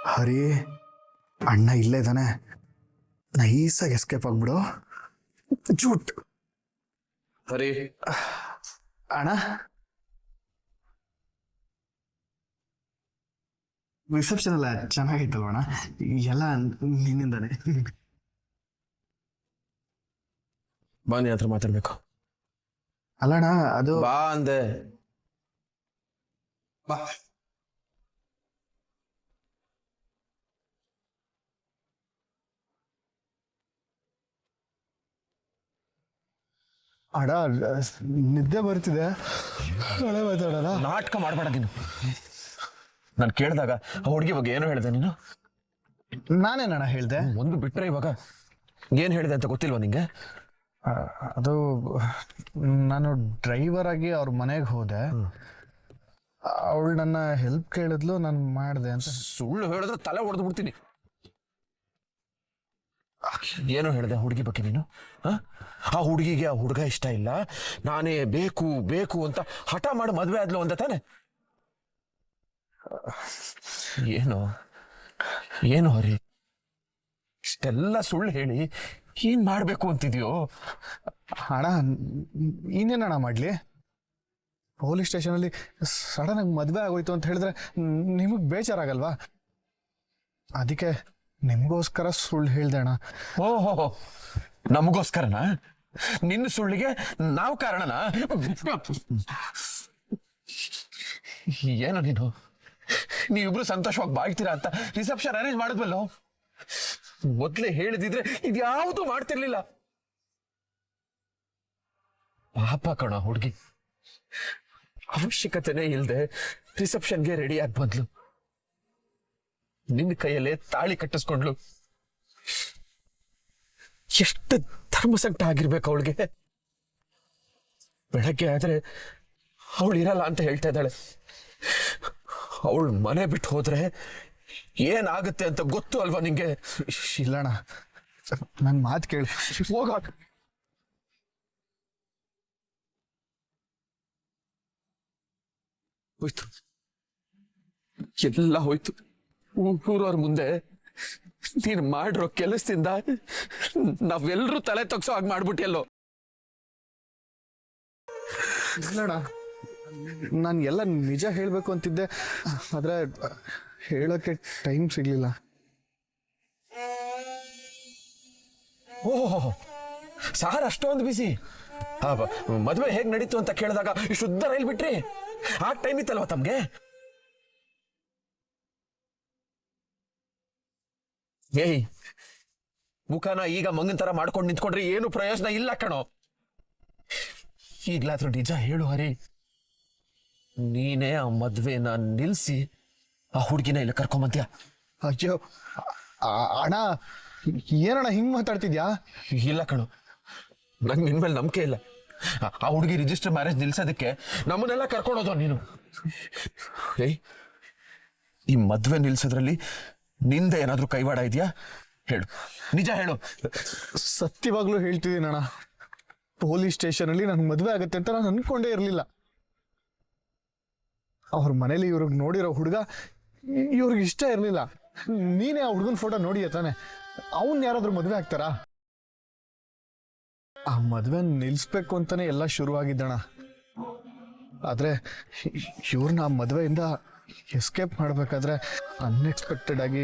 ಹರಿ ಅಣ್ಣ ಇಲ್ಲೇ ಇದ್ದಾನೆ, ನೈಸಾಗಿ ಎಸ್ಕೇಪ್ ಆಗ್ಬಿಡು. ಜೂಟ್ ಹರಿ ಅಣ್ಣ. ರಿಸೆಪ್ಷನ್ ಎಲ್ಲ ಚೆನ್ನಾಗಿತ್ತಲ್ವ ಅಣ್ಣ? ಎಲ್ಲ ನಿನ್ನಿಂದಾನೆ. ಬಾ, ನೀ ಹತ್ರ ಮಾತಾಡ್ಬೇಕು. ಅಲ್ಲಣ್ಣ ಅದು ಬಾ ಅಂದೆ. ಬಾ. ಅಡ ನಿದ್ದೆ ಬರ್ತಿದೆ, ಮಾತಾಡೋಣ. ನಾಟಕ ಮಾಡ್ಬೇಡ ನೀನು. ನಾನು ಕೇಳಿದಾಗ ಆ ಹುಡುಗಿ ಬಗ್ಗೆ ಏನು ಹೇಳಿದೆ ನೀನು? ನಾನೇನಣ್ಣ ಹೇಳ್ದೆ? ಒಂದು ಬಿಟ್ರೆ ಇವಾಗ ಏನು ಹೇಳಿದೆ ಅಂತ ಗೊತ್ತಿಲ್ವಾ ನಿಂಗೆ? ಅದು ನಾನು ಡ್ರೈವರ್ ಆಗಿ ಅವ್ರ ಮನೆಗೆ ಹೋದೆ, ಅವಳು ನನ್ನ ಹೆಲ್ಪ್ ಕೇಳಿದ್ಲು, ನಾನು ಮಾಡಿದೆ ಅಂತ. ಸುಳ್ಳು ಹೇಳಿದ್ರೆ ತಲೆ ಹೊಡೆದು ಬಿಡ್ತೀನಿ. ಏನು ಹೇಳಿದೆ ಹುಡುಗಿ ಬಗ್ಗೆ ನೀನು? ಆ ಹುಡುಗಿಗೆ ಆ ಹುಡುಗ ಇಷ್ಟ ಇಲ್ಲ, ನಾನೇ ಬೇಕು ಬೇಕು ಅಂತ ಹಠ ಮಾಡಿ ಮದ್ವೆ ಆದ್ಲು ಅಂದ ತಾನೆ? ಏನು ಏನು ಹರಿ, ಇಷ್ಟೆಲ್ಲ ಸುಳ್ಳು ಹೇಳಿ ಏನ್ ಮಾಡ್ಬೇಕು ಅಂತಿದ್ಯೋ? ಅಣ್ಣ ಇನ್ನೇನಣ್ಣ ಮಾಡ್ಲಿ? ಪೊಲೀಸ್ ಸ್ಟೇಷನಲ್ಲಿ ಸಡನ್ ಆಗಿ ಮದ್ವೆ ಆಗೋಯ್ತು ಅಂತ ಹೇಳಿದ್ರೆ ನಿಮಗ್ ಬೇಜಾರಾಗಲ್ವಾ? ಅದಕ್ಕೆ ನಿಮ್ಗೋಸ್ಕರ ಸುಳ್ಳು ಹೇಳ್ದೆ ಅಣ್ಣ. ಓಹೋ, ನಮಗೋಸ್ಕರನಾ? ನಿನ್ನ ಸುಳ್ಳಿಗೆ ನಾವು ಕಾರಣನಾ? ಏನು ನೀನು? ನೀವಿಬ್ರು ಸಂತೋಷವಾಗಿ ಬಾಳ್ತೀರಾ ಅಂತ ರಿಸೆಪ್ಷನ್ ಅರೇಂಜ್ ಮಾಡಿದ್ವಲ್ಲೋ? ಮೊದ್ಲೇ ಹೇಳಿದಿದ್ರೆ ಇದ್ಯಾವುದೂ ಮಾಡ್ತಿರ್ಲಿಲ್ಲ. ಪಾಪ ಕಣ ಹುಡುಗಿ, ಅವಶ್ಯಕತೆನೇ ಇಲ್ಲದೆ ರಿಸೆಪ್ಷನ್ಗೆ ರೆಡಿ ಆಗಿ ಬಂದ್ಲು, ನಿನ್ನ ಕೈಯಲ್ಲೇ ತಾಳಿ ಕಟ್ಟಿಸ್ಕೊಂಡ್ಲು. ಎಷ್ಟು ಧರ್ಮಸಂಕಟ ಆಗಿರ್ಬೇಕು ಅವಳಿಗೆ. ಬೆಳಗ್ಗೆ ಆದ್ರೆ ಅವಳು ಇರಲ್ಲ ಅಂತ ಹೇಳ್ತಾ ಇದ್ದಾಳೆ. ಅವಳು ಮನೆ ಬಿಟ್ಟು ಹೋದ್ರೆ ಏನಾಗುತ್ತೆ ಅಂತ ಗೊತ್ತು ಅಲ್ವಾ ನಿಂಗೆ? ಇಲ್ಲಣ್ಣ, ನನ್ ಮಾತು ಕೇಳಿ. ಹೋಗ. ಹೋಯ್ತು, ಎಲ್ಲ ಹೋಯ್ತು. ಊರವ್ರ ಮುಂದೆ ನೀನು ಮಾಡಿರೋ ಕೆಲಸದಿಂದ ನಾವೆಲ್ಲರೂ ತಲೆ ತಗ್ಸೋ ಹಾಗೆ ಮಾಡ್ಬಿಟ್ಟಿಯಲ್ಲೋ. ಇಲ್ಲಣ್ಣ, ನಾನು ಎಲ್ಲ ನಿಜ ಹೇಳ್ಬೇಕು ಅಂತಿದ್ದೆ, ಆದ್ರೆ ಹೇಳೋಕೆ ಟೈಮ್ ಸಿಗ್ಲಿಲ್ಲ. ಓಹೋ, ಸಾರ್ ಅಷ್ಟೊಂದು ಬಿಸಿ. ಮದುವೆ ಹೇಗ್ ನಡೀತು ಅಂತ ಕೇಳಿದಾಗ ಶುದ್ಧ ರೈಲ್ ಬಿಟ್ರಿ? ಆ ಟೈಮ್ ಇತ್ತಲ್ವ ತಮ್ಗೆ? ಏಯ್, ಮುಖನ ಈಗ ಮಂಗನ್ ತರ ಮಾಡ್ಕೊಂಡು ನಿಂತ್ಕೊಂಡ್ರೆ ಏನು ಪ್ರಯೋಜನ ಇಲ್ಲ ಕಣೋ. ಈಗ್ಲಾದ್ರೂ ನಿಜ ಹೇಳು ಹರಿ, ನೀನೇ ಆ ಮದ್ವೆನ ನಿಲ್ಸಿ ಆ ಹುಡುಗಿನ ಇಲ್ಲ ಕರ್ಕೊಂಬಂತ್ಯಾ? ಅಯ್ಯೋ ಅಣ್ಣ, ಏನಣ್ಣ ಹಿಂಗ್ ಮಾತಾಡ್ತಿದ್ಯಾ? ಇಲ್ಲ ಕಣೋ, ನಂಗೆ ನಿನ್ ಮೇಲೆ ನಂಬಿಕೆ ಇಲ್ಲ. ಆ ಹುಡುಗಿ ರಿಜಿಸ್ಟರ್ ಮ್ಯಾರೇಜ್ ನಿಲ್ಸೋದಕ್ಕೆ ನಮ್ಮನ್ನೆಲ್ಲ ಕರ್ಕೊಂಡೋದ ನೀನು. ಏಯ್, ಈ ಮದ್ವೆ ನಿಲ್ಸೋದ್ರಲ್ಲಿ ನಿಂದ ಏನಾದ್ರೂ ಕೈವಾಡ ಇದೆಯಾ? ಹೇಳು, ನಿಜ ಹೇಳು. ಸತ್ಯವಾಗ್ಲೂ ಹೇಳ್ತಿದ್ದೀನಿ ಅಣ್ಣ, ಪೊಲೀಸ್ ಸ್ಟೇಷನ್ ಅಲ್ಲಿ ನನ್ ಮದ್ವೆ ಆಗತ್ತೆ ಅಂತ ನಾನು ಅನ್ಕೊಂಡೇ ಇರ್ಲಿಲ್ಲ. ಅವ್ರ ಮನೇಲಿ ಇವ್ರಿಗೆ ನೋಡಿರೋ ಹುಡುಗ ಇವ್ರಿಗೆ ಇಷ್ಟ ಇರ್ಲಿಲ್ಲ. ನೀನೇ ಆ ಹುಡುಗನ ಫೋಟೋ ನೋಡಿಯ ತಾನೆ? ಅವನ್ ಯಾರಾದ್ರೂ ಮದ್ವೆ ಆಗ್ತಾರಾ? ಆ ಮದ್ವೆ ನಿಲ್ಸ್ಬೇಕು ಅಂತಾನೆ ಎಲ್ಲ ಶುರುವಾಗಿದ್ದಣ. ಆದ್ರೆ ಇವ್ರನ್ನ ಆ ಮದ್ವೆಯಿಂದ ಎಸ್ಕೇಪ್ ಮಾಡ್ಬೇಕಾದ್ರೆ ಅನ್ಎಕ್ಸ್ಪೆಕ್ಟೆಡ್ ಆಗಿ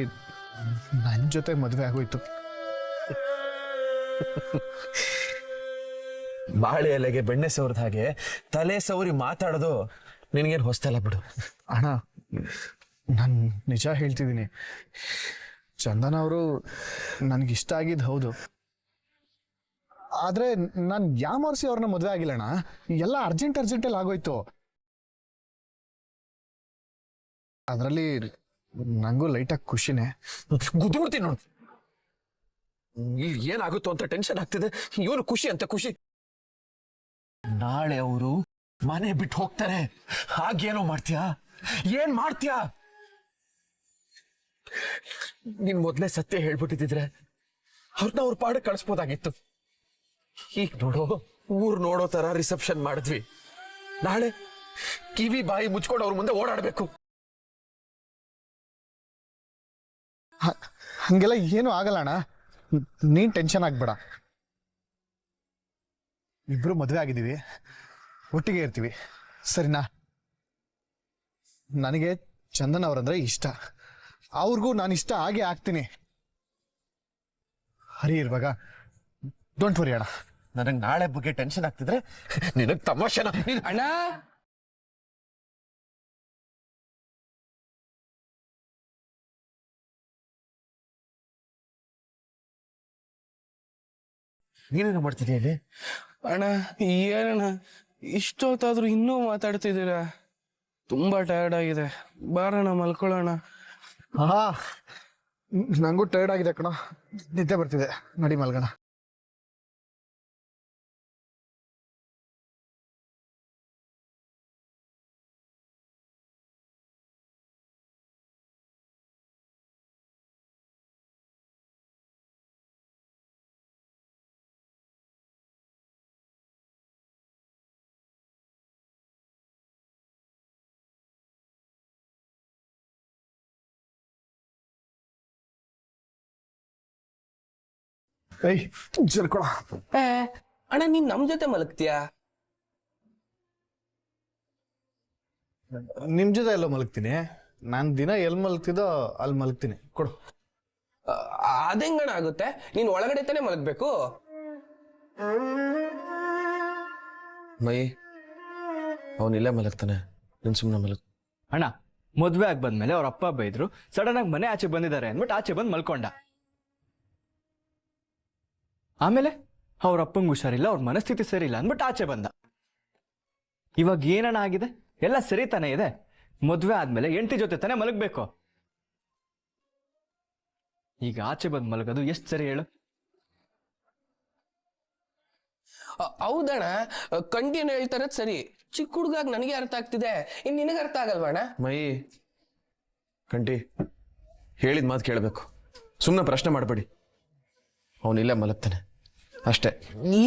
ನನ್ನ ಜೊತೆ ಮದ್ವೆ ಆಗೋಯ್ತು. ಬಾಳೆ ಎಲೆಗೆ ಬೆಣ್ಣೆ ಸವರ್ದ ಹಾಗೆ ತಲೆ ಸವರಿ ಮಾತಾಡೋದು ನಿನಗೇನು ಹೊಸ್ತಲ್ಲ ಬಿಡು. ಅಣ್ಣ, ನಾನು ನಿಜ ಹೇಳ್ತಿದ್ದೀನಿ, ಚಂದನ ಅವರು ನನ್ಗಿಷ್ಟ ಆಗಿದ್ದು ಹೌದು, ಆದ್ರೆ ನಾನು ಯಾಮರ್ಸಿ ಅವ್ರನ್ನ ಮದ್ವೆ ಆಗಿಲ್ಲಣ್ಣ. ಎಲ್ಲ ಅರ್ಜೆಂಟಲ್ಲಿ ಆಗೋಯ್ತು. ಅದರಲ್ಲಿ ನಂಗೂ ಲೈಟಾಗಿ ಖುಷಿನೇ. ಗುದ್ಬಿಡ್ತೀನಿ ನೋಡು. ಏನಾಗುತ್ತೋ ಅಂತ ಟೆನ್ಷನ್ ಆಗ್ತಿದೆ, ಇವನು ಖುಷಿ ಅಂತ ಖುಷಿ. ನಾಳೆ ಅವರು ಮನೆ ಬಿಟ್ಟು ಹೋಗ್ತಾರೆ, ಹಾಗೇನೋ ಮಾಡ್ತೀಯಾ? ಏನ್ ಮಾಡ್ತೀಯಾ? ನೀನ್ ಮೊದ್ಲೇ ಸತ್ಯ ಹೇಳ್ಬಿಟ್ಟಿದ್ರೆ ಅವ್ರನ್ನ ಅವ್ರ ಪಾಡ ಕಳಿಸ್ಬೋದಾಗಿತ್ತು. ಈಗ ನೋಡೋ, ಊರ್ ನೋಡೋ ತರ ರಿಸೆಪ್ಷನ್ ಮಾಡಿದ್ವಿ, ನಾಳೆ ಕಿವಿ ಬಾಯಿ ಮುಚ್ಕೊಂಡು ಅವ್ರ ಮುಂದೆ ಓಡಾಡ್ಬೇಕು. ಹಂಗೆಲ್ಲ ಏನು ಆಗಲ್ಲ ಅಣ್ಣ. ನೀನ್ ಟೆನ್ಷನ್ ಆಗ್ಬೇಡ. ಇಬ್ರು ಮದುವೆ ಆಗಿದ್ದೀವಿ, ಒಟ್ಟಿಗೆ ಇರ್ತೀವಿ, ಸರಿನಾ? ನನಗೆ ಚಂದನ್ ಅವರಂದ್ರೆ ಇಷ್ಟ, ಅವ್ರಿಗೂ ನಾನು ಇಷ್ಟ ಆಗೇ ಆಗ್ತೀನಿ. ಹರಿ ಇರುವಾಗ ಡೋಂಟ್ ವರಿ ಅಣ್ಣ. ನನಗೆ ನಾಳೆ ಬಗ್ಗೆ ಟೆನ್ಷನ್ ಆಗ್ತಿದ್ರೆ ನಿನಗೆ ತಮಾಷೆನ? ಅಣ್ಣ ನೀನೇನು ಮಾಡ್ತಿದ್ಯಾ ಇಲ್ಲಿ? ಅಣ್ಣ ಏನಣ್ಣ ಇಷ್ಟೊತ್ತಾದ್ರೂ ಇನ್ನೂ ಮಾತಾಡ್ತಿದ್ದೀರಾ? ತುಂಬಾ ಟಯರ್ಡ್ ಆಗಿದೆ, ಬಾರಣ್ಣ ಮಲ್ಕೊಳ್ಳೋಣ. ಹಾ, ನಂಗೂ ಟೈರ್ಡ್ ಆಗಿದೆ ಕಣ, ನಿದ್ದೆ ಬರ್ತಿದೆ, ನಡಿ ಮಲ್ಗೋಣ. ಏಯ್ ಜರ್ಕೊಳ. ಅಣ್ಣ ನೀನ್ ನಮ್ ಜೊತೆ ಮಲಗ್ತೀಯಾ? ನಿಮ್ ಜೊತೆ ಎಲ್ಲೋ ಮಲಗ್ತೀನಿ, ನಾನು ದಿನ ಎಲ್ಲಿ ಮಲಗ್ತಿದ್ದೋ ಅಲ್ಲಿ ಮಲಗ್ತೀನಿ. ಕೊಡು. ಅದೆಂಗಣ ಆಗುತ್ತೆ? ನೀನ್ ಒಳಗಡೆ ತಾನೇ ಮಲಗ್ಬೇಕು. ಮೈ ಅವನಿಲ್ಲೇ ಮಲಗ್ತಾನೆ, ನೀನ್ ಸುಮ್ಮನೆ ಮಲಗ್. ಅಣ್ಣ ಮದ್ವೆ ಆಗಿ ಬಂದ್ಮೇಲೆ ಅವ್ರ ಅಪ್ಪ ಬೈದ್ರು, ಸಡನ್ ಆಗಿ ಮನೆ ಆಚೆ ಬಂದಿದ್ದಾರೆ ಅಂದ್ಬಿಟ್ಟು ಆಚೆ ಬಂದು ಮಲ್ಕೊಂಡ. ಆಮೇಲೆ ಅವ್ರ ಅಪ್ಪಂಗೆ ಹುಷಾರಿಲ್ಲ, ಅವ್ರ ಮನಸ್ಥಿತಿ ಸರಿ ಇಲ್ಲ ಅಂದ್ಬಿಟ್ಟು ಆಚೆ ಬಂದ. ಇವಾಗ ಏನಣ್ಣ ಆಗಿದೆ? ಎಲ್ಲ ಸರಿ ತಾನೇ ಇದೆ. ಮದ್ವೆ ಆದ್ಮೇಲೆ ಹೆಂಡತಿ ಜೊತೆ ತಾನೇ ಮಲಗ್ಬೇಕು. ಈಗ ಆಚೆ ಬಂದು ಮಲಗೋದು ಎಷ್ಟು ಸರಿ ಹೇಳು? ಹೌದಣ್ಣ, ಕಂಟಿನ್ಯೂ ಹೇಳ್ತಾರದ್ ಸರಿ. ಚಿಕ್ಕ ಹುಡುಗಾಗ್ ನನಗೆ ಅರ್ಥ ಆಗ್ತಿದೆ, ಇನ್ ನಿನಗೆ ಅರ್ಥ ಆಗಲ್ವಣ್ಣ? ಮೈ ಕಂಟಿ ಹೇಳಿದ ಮಾತು ಕೇಳಬೇಕು, ಸುಮ್ಮನೆ ಪ್ರಶ್ನೆ ಮಾಡಬೇಡಿ. ಅವನಿಲ್ಲೇ ಮಲಗ್ತಾನೆ ಅಷ್ಟೇ.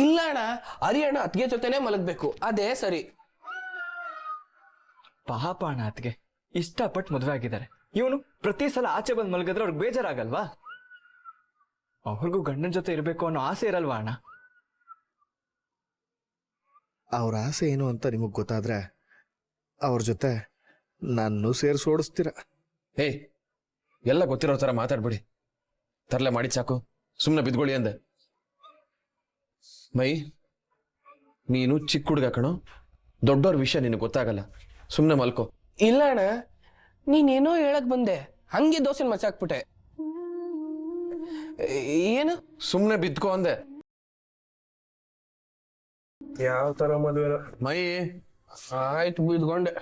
ಇಲ್ಲ ಅಣ್ಣ, ಹರಿಯಣ್ಣ ಅತ್ಗೆ ಜೊತೆನೆ ಮಲಗ್ಬೇಕು, ಅದೇ ಸರಿ. ಪಾಪ ಅಣ್ಣ ಅತ್ಗೆ ಇಷ್ಟಪಟ್ಟು ಮದ್ವೆ ಆಗಿದ್ದಾರೆ. ಇವನು ಪ್ರತಿ ಸಲ ಆಚೆ ಬಂದು ಮಲಗಿದ್ರೆ ಅವ್ರಿಗೆ ಬೇಜಾರಾಗಲ್ವಾ? ಅವ್ರಿಗೂ ಗಂಡನ ಜೊತೆ ಇರಬೇಕು ಅನ್ನೋ ಆಸೆ ಇರಲ್ವಾ ಅಣ್ಣ? ಅವ್ರ ಆಸೆ ಏನು ಅಂತ ನಿಮಗೆ ಗೊತ್ತಾದ್ರೆ ಅವ್ರ ಜೊತೆ ನಾನು ಸೇರಿಸೋಡಿಸ್ತೀರ. ಏಯ್, ಎಲ್ಲ ಗೊತ್ತಿರೋ ಥರ ಮಾತಾಡ್ಬೇಡಿ. ತರಲೆ ಮಾಡಿದ್ ಸಾಕು, ಸುಮ್ಮನೆ ಬಿದ್ಕೊಳ್ಳಿ ಅಂದೆ. ಮೈ ನೀನು ಚಿಕ್ಕ ಹುಡುಗ ಕಣೋ, ದೊಡ್ಡವ್ರ ವಿಷಯ ನಿನಗೆ ಗೊತ್ತಾಗಲ್ಲ, ಸುಮ್ಮನೆ ಮಲ್ಕೋ. ಇಲ್ಲ ಅಣ್ಣ, ನೀನೇನೋ ಹೇಳಕ್ ಬಂದೆ, ಹಂಗೆ ದೋಸೆನ್ ಮಚ್ಚಾಕ್ಬಿಟ್ಟೆ. ಏನು? ಸುಮ್ಮನೆ ಬಿದ್ಕೋ ಅಂದೆ. ಯಾವ ತರ ಮದುವೆ? ಮೈ ಆಯ್ತು, ಬಿದ್ಕೊಂಡೆ.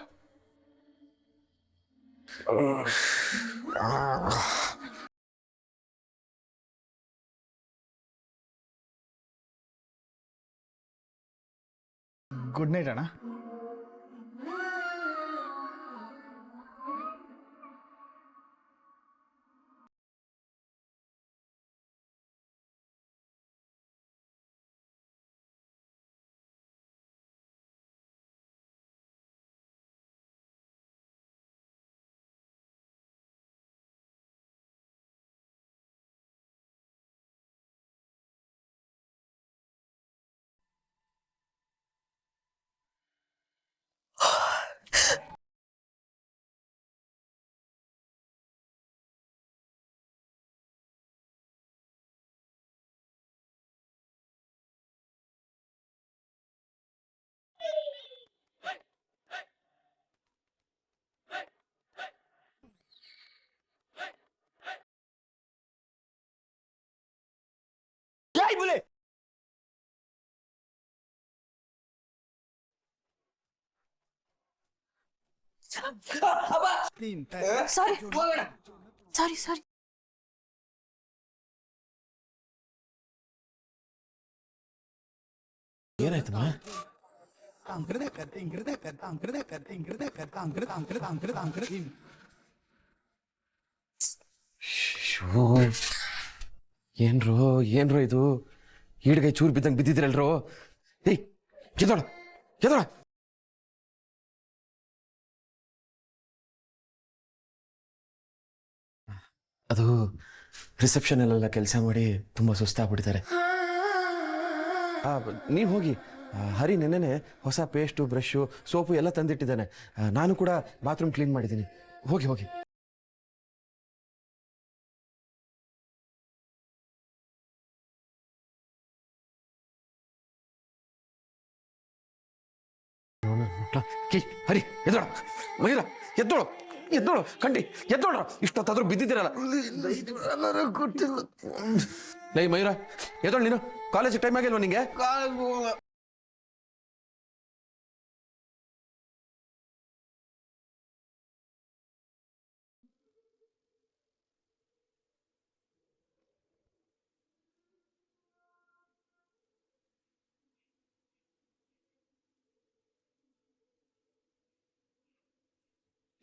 ಗುಡ್ ನೈಟ್ ಅಣ್ಣ. ಸಾರಿ. ಏನಾಯ್ತಮ್ಮ? ಏನ್ರೋ ಇದು, ಈಡ್ಗೈ ಚೂರ್ ಬಿದ್ದಂಗೆ ಬಿದ್ದಿದ್ರಲ್ರೋ. ಏಯ್ ಎದೋಳ ಎದೋಳ. ಅದು ರಿಸೆಪ್ಷನಲ್ಲೆಲ್ಲ ಕೆಲಸ ಮಾಡಿ ತುಂಬ ಸುಸ್ತಾಗ್ಬಿಡ್ತಾರೆ. ನೀವು ಹೋಗಿ. ಹರಿ ನೆನ್ನೆನೆ ಹೊಸ ಪೇಸ್ಟು ಬ್ರಷು ಸೋಪು ಎಲ್ಲ ತಂದಿಟ್ಟಿದ್ದಾನೆ. ನಾನು ಕೂಡ ಬಾತ್ರೂಮ್ ಕ್ಲೀನ್ ಮಾಡಿದ್ದೀನಿ. ಹೋಗಿ ಹೋಗಿ. ಹರಿ ಎದ್ದೋಳ, ಮಯೂರ ಎದ್ದೋಳು, ಎದ್ದೋಳು ಕಂಡಿ ಎದ್ದೋಳ. ಇಷ್ಟೊತ್ತಾದ್ರೂ ಬಿದ್ದಿದ್ದೀರಲ್ಲ. ಲೈ ಮಯೂರ ಎದ್ದೋಳು, ನೀನು ಕಾಲೇಜ್ ಟೈಮ್ ಆಗಿಲ್ವ ನಿಂಗೆ?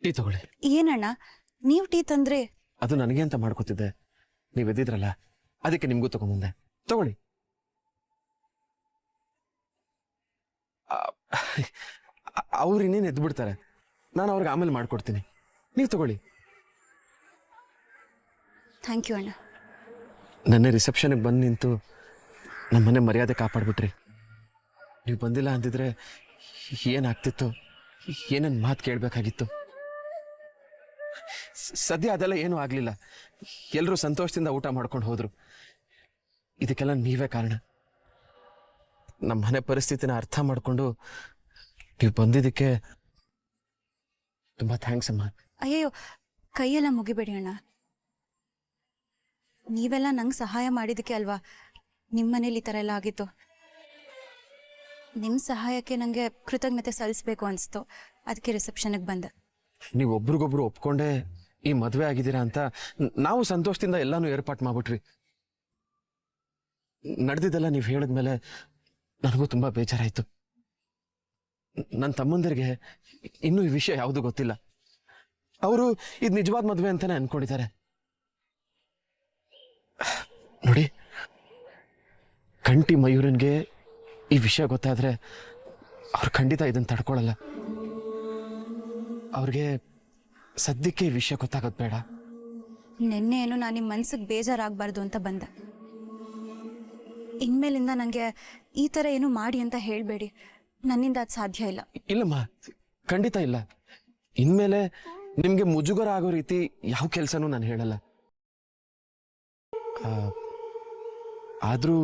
ಟೀ ತಗೊಳ್ಳಿ. ಏನಣ್ಣ ನೀವು ಟೀ ತಂದ್ರೆ? ಅದು ನನಗೆ ಅಂತ ಮಾಡ್ಕೊತಿದ್ದೆ, ನೀವು ಎದ್ದಿದ್ರಲ್ಲ ಅದಕ್ಕೆ ನಿಮ್ಗೂ ತಗೊಂಬಂದೆ. ತಗೊಳ್ಳಿ. ಅವ್ರು ಇನ್ನೇನು ಎದ್ದು ಬಿಡ್ತಾರೆ, ನಾನು ಅವ್ರಿಗೆ ಆಮೇಲೆ ಮಾಡ್ಕೊಡ್ತೀನಿ. ನೀವು ತಗೊಳ್ಳಿ. ಥ್ಯಾಂಕ್ ಯು ಅಣ್ಣ. ನನ್ನ ರಿಸೆಪ್ಷನ್ಗೆ ಬಂದು ನಿಂತು ನಮ್ಮನೆ ಮರ್ಯಾದೆ ಕಾಪಾಡ್ಬಿಟ್ರಿ. ನೀವು ಬಂದಿಲ್ಲ ಅಂದಿದ್ರೆ ಏನಾಗ್ತಿತ್ತು, ಏನೇನು ಮಾತು ಕೇಳಬೇಕಾಗಿತ್ತು. ಸದ್ಯ ಅದೆಲ್ಲ ಏನೂ ಆಗಲಿಲ್ಲ. ಎಲ್ಲರೂ ಸಂತೋಷದಿಂದ ಊಟ ಮಾಡ್ಕೊಂಡು ಹೋದ್ರು. ಇದಕ್ಕೆಲ್ಲ ನೀವೇ ಕಾರಣ. ನಮ್ಮ ಮನೆ ಪರಿಸ್ಥಿತಿನ ಅರ್ಥ ಮಾಡಿಕೊಂಡು ನೀವು ಬಂದಿದ್ದಕ್ಕೆ ತುಂಬ ಥ್ಯಾಂಕ್ಸ್ ಅಮ್ಮ. ಅಯ್ಯಯ್ಯೋ, ಕೈಯೆಲ್ಲ ಮುಗಿಬೇಡಿ ಅಣ್ಣ. ನೀವೆಲ್ಲ ನಂಗೆ ಸಹಾಯ ಮಾಡಿದ್ದಕ್ಕೆ ಅಲ್ವಾ ನಿಮ್ಮ ಮನೇಲಿ ಈ ಥರ ಎಲ್ಲ ಆಗಿತ್ತು. ನಿಮ್ಮ ಸಹಾಯಕ್ಕೆ ನನಗೆ ಕೃತಜ್ಞತೆ ಸಲ್ಲಿಸ್ಬೇಕು ಅನಿಸ್ತು. ಅದಕ್ಕೆ ರಿಸೆಪ್ಷನ್ಗೆ ಬಂದೆ. ನೀವು ಒಬ್ರಿಗೊಬ್ರು ಒಪ್ಕೊಂಡೇ ಈ ಮದುವೆ ಆಗಿದ್ದೀರಾ ಅಂತ ನಾವು ಸಂತೋಷದಿಂದ ಎಲ್ಲಾನು ಏರ್ಪಾಟ್ ಮಾಡ್ಬಿಟ್ರಿ. ನಡೆದಿದ್ದೆಲ್ಲ ನೀವು ಹೇಳಿದ್ಮೇಲೆ ನನಗೂ ತುಂಬ ಬೇಜಾರಾಯಿತು. ನನ್ನ ತಮ್ಮಂದಿರಿಗೆ ಇನ್ನೂ ಈ ವಿಷಯ ಯಾವುದು ಗೊತ್ತಿಲ್ಲ. ಅವರು ಇದು ನಿಜವಾದ ಮದುವೆ ಅಂತಾನೆ ಅನ್ಕೊಂಡಿದ್ದಾರೆ. ನೋಡಿ, ಕಂಟಿ ಮಯೂರನ್ಗೆ ಈ ವಿಷಯ ಗೊತ್ತಾದ್ರೆ ಅವ್ರು ಖಂಡಿತ ಇದನ್ನು ತಡ್ಕೊಳ್ಳಲ್ಲ. ಅವ್ರಿಗೆ ಸದ್ಯಕ್ಕೆ ಈ ವಿಷಯ ಗೊತ್ತಾಗೋದು ಬೇಡ. ನಿನ್ನೆ ಏನು ನಾನು ನಿಮ್ಮ ಮನ್ಸಿಗೆ ಬೇಜಾರಾಗಬಾರ್ದು ಅಂತ ಬಂದೆ. ಇನ್ಮೇಲಿಂದ ನನಗೆ ಈ ಥರ ಏನು ಮಾಡಿ ಅಂತ ಹೇಳಬೇಡಿ. ನನ್ನಿಂದ ಅದು ಸಾಧ್ಯ ಇಲ್ಲ. ಇಲ್ಲಮ್ಮ, ಖಂಡಿತ ಇಲ್ಲ. ಇನ್ಮೇಲೆ ನಿಮ್ಗೆ ಮುಜುಗರ ಆಗೋ ರೀತಿ ಯಾವ ಕೆಲಸನೂ ನಾನು ಹೇಳಲ್ಲ. ಆದರೂ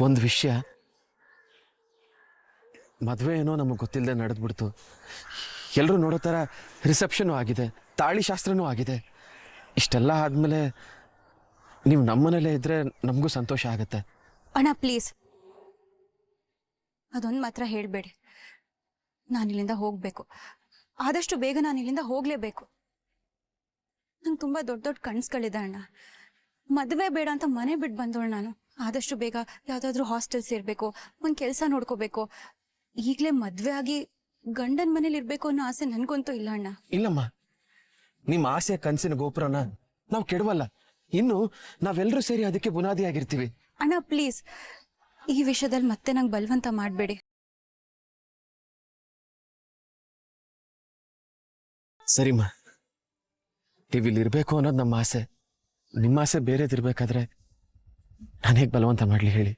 ಒಂದು ವಿಷಯ, ಮದುವೆ ಏನೋ ನಮಗೆ ಗೊತ್ತಿಲ್ಲದೆ ನಡೆದ್ಬಿಡ್ತು. ಎಲ್ಲರೂ ನೋಡೋ ಥರ ರಿಸೆಪ್ಷನು ಆಗಿದೆ, ತಾಳಿ ಶಾಸ್ತ್ರನೂ ಆಗಿದೆ. ಇಷ್ಟೆಲ್ಲ ಆದಮೇಲೆ ನೀವು ನಮ್ಮನೇಲೇ ಇದ್ದರೆ ನಮಗೂ ಸಂತೋಷ ಆಗುತ್ತೆ. ಅಣ್ಣ ಪ್ಲೀಸ್, ಅದೊಂದು ಮಾತ್ರ ಹೇಳಬೇಡಿ. ನಾನಿಲ್ಲಿಂದ ಹೋಗಬೇಕು. ಆದಷ್ಟು ಬೇಗ ನಾನು ಇಲ್ಲಿಂದ ಹೋಗಲೇಬೇಕು. ನಂಗೆ ತುಂಬ ದೊಡ್ಡ ದೊಡ್ಡ ಕನಸುಗಳಿದೆ ಅಣ್ಣ. ಮದುವೆ ಬೇಡ ಅಂತ ಮನೆ ಬಿಟ್ಟು ಬಂದವಳು ನಾನು. ಆದಷ್ಟು ಬೇಗ ಯಾವುದಾದ್ರೂ ಹಾಸ್ಟೆಲ್ ಸೇರಬೇಕು, ಒಂದು ಕೆಲಸ ನೋಡ್ಕೋಬೇಕು. ಈಗಲೇ ಮದುವೆ ಆಗಿ ಗಂಡನ ಮನೇಲಿ ಇರಬೇಕು ಅನ್ನೋ ಆಸೆ ನನಗಂತೂ ಇಲ್ಲ ಅಣ್ಣ. ಇಲ್ಲಮ್ಮ, ನಿಮ್ಮ ಆಸೆ ಕನಸಿನ ಗೋಪುರನ ನಾವು ಕೆಡವಲ್ಲ. ಇನ್ನು ನಾವೆಲ್ಲರೂ ಸೇರಿ ಅದಕ್ಕೆ ಬುನಾದಿಯಾಗಿರ್ತೀವಿ. ಅಣ್ಣ ಪ್ಲೀಸ್, ಈ ವಿಷಯದಲ್ಲಿ ಮತ್ತೆ ನಂಗೆ ಬಲವಂತ ಮಾಡಬೇಡಿ. ಸರಿಮ್ಮ, ನೀವಿಲ್ಲಿರ್ಬೇಕು ಅನ್ನೋದು ನಮ್ಮ ಆಸೆ. ನಿಮ್ಮ ಆಸೆ ಬೇರೆದಿರ್ಬೇಕಾದ್ರೆ ನಾನು ಹೇಗೆ ಬಲವಂತ ಮಾಡಲಿ ಹೇಳಿ?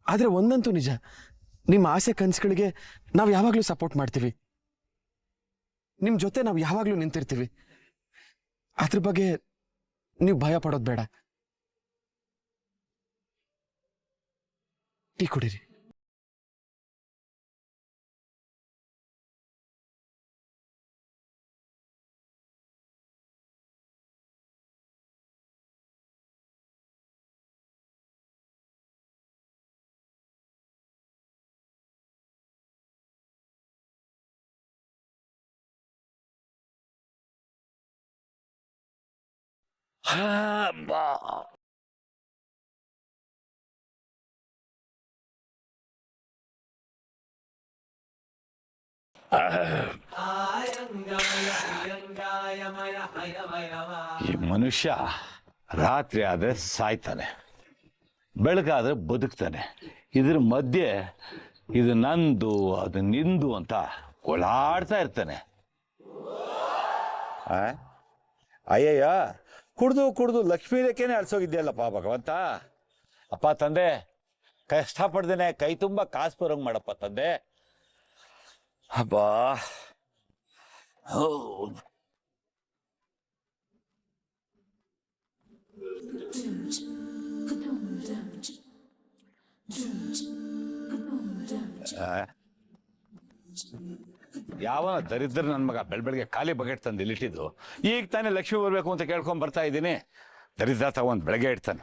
ಆದರೆ ಒಂದಂತೂ ನಿಜ, ನಿಮ್ಮ ಆಸೆ ಕನಸುಗಳಿಗೆ ನಾವು ಯಾವಾಗಲೂ ಸಪೋರ್ಟ್ ಮಾಡ್ತೀವಿ. ನಿಮ್ಮ ಜೊತೆ ನಾವು ಯಾವಾಗಲೂ ನಿಂತಿರ್ತೀವಿ. ಅದ್ರ ಬಗ್ಗೆ ನೀವು ಭಯ ಪಡೋದು ಬೇಡ. ಟೀ ಕುಡೀರಿ. ಈ ಮನುಷ್ಯ ರಾತ್ರಿ ಆದರೆ ಸಾಯ್ತಾನೆ, ಬೆಳಕಾದ್ರೆ ಬದುಕ್ತಾನೆ. ಇದ್ರ ಮಧ್ಯೆ ಇದು ನಂದು ಅದು ನಿಂದು ಅಂತ ಓಡಾಡ್ತಾ ಇರ್ತಾನೆ. ಅಯ್ಯಯ್ಯ, ಕುಡ್ದು ಕುಡ್ದು ಲಕ್ಷ್ಮೀ ರೇಖೆನೇ ಅಳ್ಸೋಗಿದ್ಯಲ್ಲಪ್ಪ ಭಗವಂತ. ಅಪ್ಪ ತಂದೆ, ಕಷ್ಟಪಡ್ದೇನೆ ಕೈ ತುಂಬ ಕಾಸು ಬರೋಂಗ್ ಮಾಡಪ್ಪ ತಂದೆ. ಅಬ್ಬಾ, ಯಾವನ ದರಿದ್ರ ನನ್ನ ಮಗ ಬೆಳಗ್ಗೆ ಖಾಲಿ ಬಗೆಟ್ ತಂದು ಇಲ್ಲಿಟ್ಟಿದ್ದು. ಈಗ ತಾನೇ ಲಕ್ಷ್ಮಿ ಬರ್ಬೇಕು ಅಂತ ಕೇಳ್ಕೊಂಡ್ ಬರ್ತಾ ಇದ್ದೀನಿ. ದರಿದ್ರ ತಗೊಂಡ್ ಬೆಳಗ್ಗೆ ಇಡ್ತಾನೆ.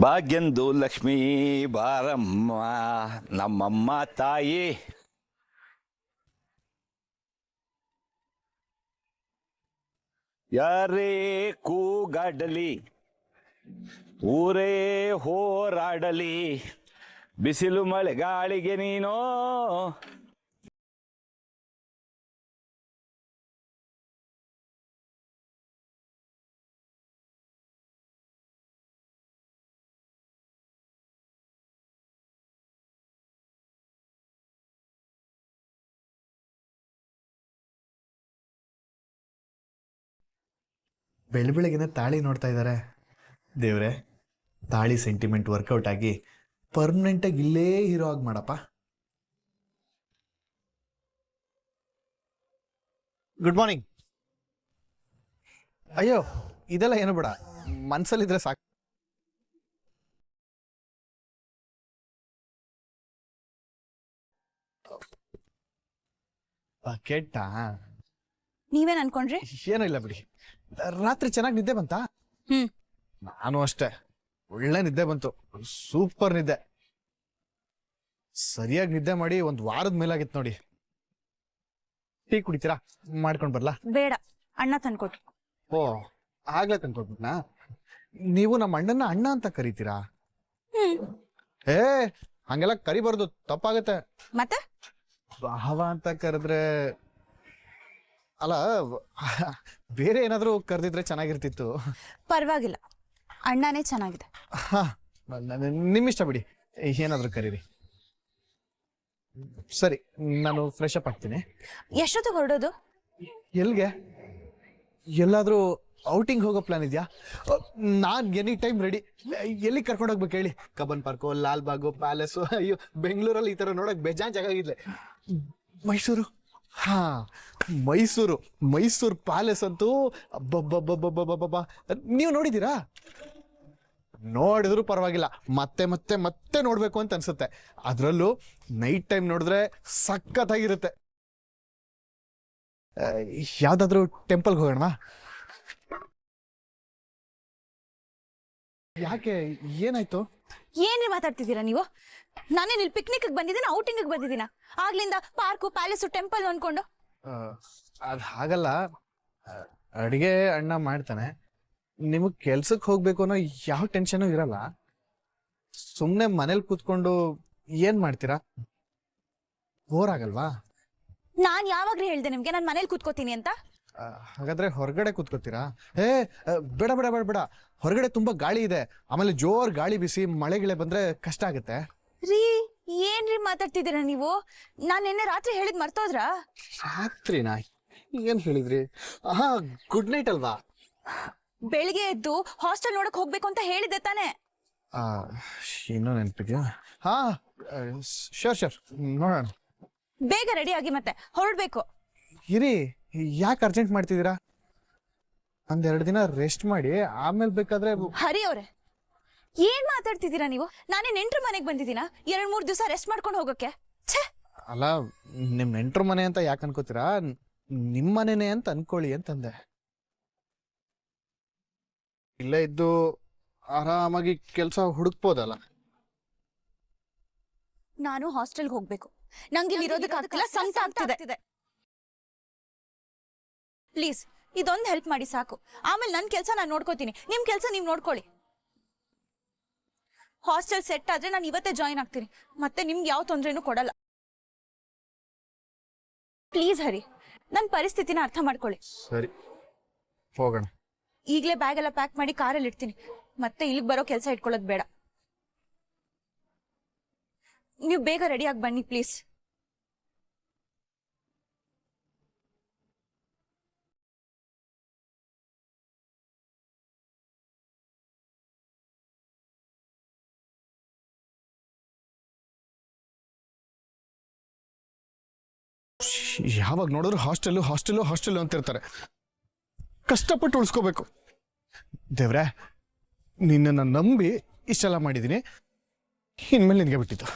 ಭಾಗ್ಯಂದು ಲಕ್ಷ್ಮೀ ಬಾರಮ್ಮ ನಮ್ಮಮ್ಮ ತಾಯಿ. ಯಾರೇ ಕೂಗಾಡಲಿ, ಊರೇ ಹೋರಾಡಲಿ, ಬಿಸಿಲು ಮಳೆಗಾಳಿಗೆ ನೀನೋ ಬೆಳಬೆಳಗಿನ ತಾಳಿ ನೋಡ್ತಾ ಇದ್ದಾರೆ. ದೇವ್ರೆ, ತಾಳಿ ಸೆಂಟಿಮೆಂಟ್ ವರ್ಕೌಟ್ ಆಗಿ ಪರ್ಮನೆಂಟಾಗಿ ಇಲ್ಲೇ ಹೀರೋ ಆಗಿ ಮಾಡಪ್ಪ. Good morning. ಅಯ್ಯೋ, ಇದೆಲ್ಲ ಏನು ಬೇಡ, ಮನ್ಸಲ್ಲಿದ್ರೆ ಸಾಕು. ಕೆಟ್ಟ ನೀವೇನ್ ಅನ್ಕೊಂಡ್ರಿ? ಏನೂ ಇಲ್ಲ ಬಿಡಿ. ರಾತ್ರಿ ಚೆನ್ನಾಗಿ ನಿದ್ದೆ ಬಂತಾ? ನಾನು ಅಷ್ಟೇ, ಒಳ್ಳೆ ನಿದ್ದೆ ಬಂತು. ಸೂಪರ್ ನಿದ್ದೆ. ಸರಿಯಾಗಿ ನಿದ್ದೆ ಮಾಡಿ ಒಂದು ವಾರದ ಮೇಲಾಗಿತ್ತು ನೋಡಿ. ಟೀ ಕುಡಿತೀರಾ? ಮಾಡ್ಕೊಂಡ್ ಬರ್ಲಾ? ಬೇಡ, ಅಣ್ಣ ತಂದ್ಕೊಟ್ರು. ಓ, ಆಗ್ಲೇ ತಂದ್ಕೊಟ್ಬಿಟ್ನಾ? ನೀವು ನಮ್ಮ ಅಣ್ಣನ ಅಣ್ಣ ಅಂತ ಕರಿತೀರಾ? ಏ, ಹಂಗೆಲ್ಲ ಕರಿಬಾರ್ದು, ತಪ್ಪಾಗತ್ತೆ. ಮತ್ತೆ ಭಾವ ಅಂತ ಕರೆದ್ರೆ ಅಲ್ಲ, ಬೇರೆ ಏನಾದ್ರೂ ಕರೆದಿದ್ರೆ ಚೆನ್ನಾಗಿರ್ತಿತ್ತು. ಪರವಾಗಿಲ್ಲ, ಅಣ್ಣನೇ ಚೆನ್ನಾಗಿದೆ. ಹಾ, ನಿಮ್ಮಿಷ್ಟ ಬಿಡಿ, ಏನಾದ್ರೂ ಕರೀರಿ. ಸರಿ, ನಾನು ಫ್ರೆಶ್ ಅಪ್ ಆಗ್ತೀನಿ. ಎಷ್ಟೊತ್ತಿಗೆ ಹೊರಡೋದು? ಎಲ್ಗೆ? ಎಲ್ಲಾದ್ರೂ ಔಟಿಂಗ್ ಹೋಗೋ ಪ್ಲಾನ್ ಇದೆಯಾ? ನಾನ್ ಎನಿ ಟೈಮ್ ರೆಡಿ. ಎಲ್ಲಿ ಕರ್ಕೊಂಡು ಹೋಗ್ಬೇಕು ಹೇಳಿ? ಕಬ್ಬನ್ ಪಾರ್ಕು, ಲಾಲ್ ಬಾಗು, ಪ್ಯಾಲೇಸು. ಅಯ್ಯೋ, ಬೆಂಗಳೂರಲ್ಲಿ ಈ ತರ ನೋಡಕ್ ಬೇಜಾನ್ ಜಾಗ ಇದ್ಲೆ. ಮೈಸೂರು, ಹಾ, ಮೈಸೂರು ಪ್ಯಾಲೇಸ್ ಅಂತೂ ಅಬ್ಬಬ್ಬಬ್ಬಬ್ಬಬ್ಬಬ್ಬ. ನೀವು ನೋಡಿದೀರಾ? ನೋಡಿದ್ರು ಪರವಾಗಿಲ್ಲ, ಮತ್ತೆ ಮತ್ತೆ ಮತ್ತೆ ನೋಡ್ಬೇಕು ಅಂತ ಅನ್ಸುತ್ತೆ. ಅದ್ರಲ್ಲೂ ನೈಟ್ ಟೈಮ್ ನೋಡಿದ್ರೆ ಸಖತ್ತಾಗಿರುತ್ತೆ. ಯಾವ್ದಾದ್ರು ಟೆಂಪಲ್ಗೆ ಹೋಗೋಣ? ಯಾಕೆ, ಏನಾಯ್ತು? ಏನ್ರಿ ಮಾತಾಡ್ತಿದ್ದೀರಾ ನೀವು? ನಾನೇನ್ ಇಲ್ಲಿ ಪಿಕ್ನಿಕ್ ಬಂದಿದ್ದೀನ, ಔಟಿಂಗ್ ಬಂದಿದ್ದೀನ? ಆಗ್ಲಿಂದ ಪಾರ್ಕು, ಪ್ಯಾಲೇಸು, ಟೆಂಪಲ್ ಅನ್ಕೊಂಡು. ಅದ್ ಹಾಗಲ್ಲ, ಅಡಿಗೆ ಅಣ್ಣ ಮಾಡ್ತಾನೆ. ನಿಮಗ್ ಕೆಲ್ಸಕ್ಕೆ ಹೋಗ್ಬೇಕು ಅನ್ನೋ ಯಾವ ಟೆನ್ಷನು ಇರಲ್ಲ. ಸುಮ್ನೆ ಮನೇಲಿ ಕೂತ್ಕೊಂಡು ಏನ್ ಮಾಡ್ತೀರಾ? ಬೋರ್ ಆಗಲ್ವಾ? ನಾನ್ ಯಾವಾಗ್ಲೂ ಹೇಳ್ದೆ ನಿಮ್ಗೆ ನಾನ್ ಮನೇಲಿ ಕೂತ್ಕೋತೀನಿ ಅಂತ? ಹಾಗಾದ್ರೆ ಹೊರಗಡೆ ಕೂತ್ಕೋತೀರಾ? ಏ, ಬೇಡ ಬೇಡ ಬೇಡ ಬೇಡ, ಹೊರಗಡೆ ತುಂಬಾ ಗಾಳಿ ಇದೆ. ಆಮೇಲೆ ಜೋರ್ ಗಾಳಿ ಬಿಸಿ ಮಳೆ ಗಿಳೆ ಬಂದ್ರೆ ಕಷ್ಟ ಆಗುತ್ತೆ. ರೀ, ಏನ್ರಿ ಮಾತಾಡ್ತಿದ್ದೀರಾ ನೀವು? ನಾನ್ ನಿನ್ನೆ ರಾತ್ರಿ ಹೇಳಿದ್ ಮರ್ತೋದ್ರ? ರಾತ್ರಿನಾ? ಏನ್ ಹೇಳಿದ್ರಿ? ಹಾ, ಗುಡ್ ನೈಟ್ ಅಲ್ವಾ? ಬೆಳಿಗ್ಗೆ ಎದ್ದು ಹಾಸ್ಟೆಲ್ ನೋಡಕ್ ಹೋಗ್ಬೇಕು ಅಂತ ಹೇಳಿದ್ದೆ ತಾನೆ? ಇನ್ನೂ ನೆನಪಿದ್ಯಾ? ಹಾ, ಶೋರ್ ನೋಡೋಣ. ಬೇಗ ರೆಡಿ ಆಗಿ ಮತ್ತೆ ಹೊರಡ್ಬೇಕು. ಇರಿ, ಯಾಕೆ ಅರ್ಜೆಂಟ್ ಮಾಡ್ತಿದ್ದೀರಾ? ಒಂದೆರಡು ದಿನ ರೆಸ್ಟ್ ಮಾಡಿ ಆಮೇಲೆ ಬೇಕಾದ್ರೆ. ಹರಿ ಅವ್ರೆ, ಏನ್ ಮಾತಾಡ್ತಿದ್ದೀರಾ ನೀವು? ನಾನೇ ನೆಂಟ್ರ ಮನೆಗ್ ಬಂದಿದ್ದೀನ, 2-3 ದಿವಸ ರೆಸ್ಟ್ ಮಾಡ್ಕೊಂಡು ಹೋಗಕ್ಕೆ. ಅಲ್ಲ, ನಿಮ್ ನೆಂಟ್ರ ಮನೆ ಅಂತ ಯಾಕೆ ಅನ್ಕೋತೀರಾ? ನಿಮ್ ಮನೆನೇ ಅಂತ ಅನ್ಕೊಳ್ಳಿ ಅಂತಂದೆ. ಇಲ್ಲೇ ಇದ್ದು ಆರಾಮಾಗಿ ಕೆಲಸ ಹುಡುಕ್ಬೋದಲ್ಲ? ನಾನು ಹಾಸ್ಟೆಲ್ಗೆ ಹೋಗ್ಬೇಕು. ನಂಗೆ ಇಲ್ಲಿ ಇರೋದಕ್ಕಾಗ್ತಿಲ್ಲ, ಸಂತ ಆಗ್ತಿದೆ. ಪ್ಲೀಸ್ ಇದೊಂದು ಹೆಲ್ಪ್ ಮಾಡಿ ಸಾಕು. ಆಮೇಲೆ ನನ್ನ ಕೆಲಸ ನಾನು ನೋಡ್ಕೋತೀನಿ, ನಿಮ್ ಕೆಲಸ ನೀವು ನೋಡ್ಕೊಳ್ಳಿ. ಹಾಸ್ಟೆಲ್ ಸೆಟ್ ಆದ್ರೆ ನಾನು ಇವತ್ತೇ ಜಾಯಿನ್ ಆಗ್ತೀನಿ, ಮತ್ತೆ ನಿಮ್ಗೆ ಯಾವ ತೊಂದ್ರೆನೂ ಕೊಡಲ್ಲ. ಪ್ಲೀಸ್ ಹರಿ, ನನ್ನ ಪರಿಸ್ಥಿತಿನ ಅರ್ಥ ಮಾಡ್ಕೊಳ್ಳಿ. ಸರಿ, ಹೋಗೋಣ. ಈಗಲೇ ಬ್ಯಾಗ್ ಎಲ್ಲ ಪ್ಯಾಕ್ ಮಾಡಿ ಕಾರಲ್ಲಿ ಇಡ್ತೀನಿ, ಮತ್ತೆ ಇಲ್ಲಿಗೆ ಬರೋ ಕೆಲಸ ಇಟ್ಕೊಳ್ಳೋದು ಬೇಡ. ನೀವು ಬೇಗ ರೆಡಿಯಾಗಿ ಬನ್ನಿ ಪ್ಲೀಸ್. ಯಾವಾಗ ನೋಡಿದ್ರು ಹಾಸ್ಟೆಲ್ಲು ಹಾಸ್ಟೆಲ್ಲು ಹಾಸ್ಟೆಲ್ಲು ಅಂತಿರ್ತಾರೆ. ಕಷ್ಟಪಟ್ಟು ಉಳಿಸ್ಕೋಬೇಕು. ದೇವ್ರೆ, ನಿನ್ನನ್ನು ನಂಬಿ ಇಷ್ಟೆಲ್ಲ ಮಾಡಿದ್ದೀನಿ, ಇನ್ಮೇಲೆ ನಿನಗೆ ಬಿಟ್ಟಿದ್ದು.